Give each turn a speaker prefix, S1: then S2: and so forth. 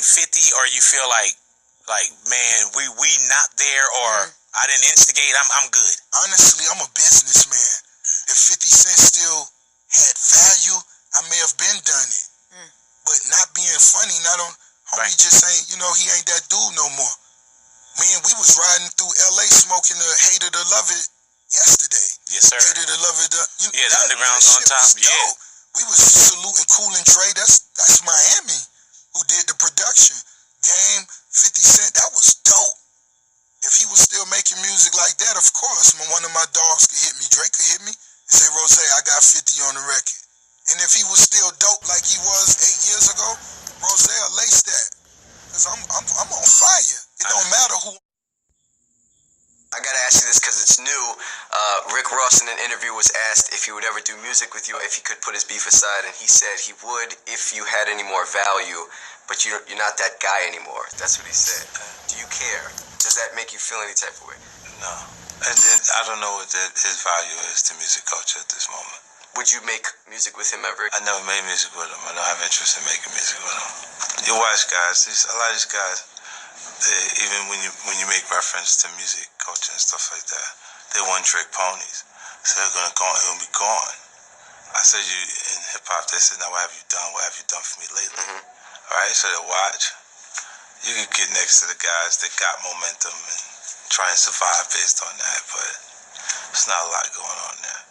S1: 50, or you feel like man, we not there, or I didn't instigate, I'm good?
S2: Honestly, I'm a businessman. If 50 Cent still had value, I may have been done it. But not being funny, not on homie just ain't, you know, he ain't that dude no more. Man, we was riding through LA smoking the Hate It or Love It yesterday.
S1: Yes, sir.
S2: Hate It or Love It.
S1: The underground's on top. Yeah.
S2: We was saluting Cool and Dre. That's Miami who did the production. Game, 50 Cent, that was dope. If he was still making music like that, of course, one of my dogs could hit me. Drake could hit me and say, Rozay, I got 50 on the record. And if he was still dope like he was 8 years ago, Rozay will lace that. Because I'm on fire. It don't matter who.
S3: I gotta ask you this because it's new. Rick Ross in an interview was asked if he would ever do music with you, if he could put his beef aside, and he said he would if you had any more value, but you're not that guy anymore. That's what he said. Do you care? Does that make you feel any type of way?
S4: No. And then I don't know what his value is to music culture at this moment.
S3: Would you make music with him ever?
S4: I never made music with him. I don't have interest in making music with him. You watch guys, a lot of these guys, even when you make reference to music culture and stuff like that, they're one-trick ponies. So they're gonna be gone. I said you in hip hop, they said, now what have you done? What have you done for me lately? All right, so they watch. You can get next to the guys that got momentum and try and survive based on that, but there's not a lot going on there.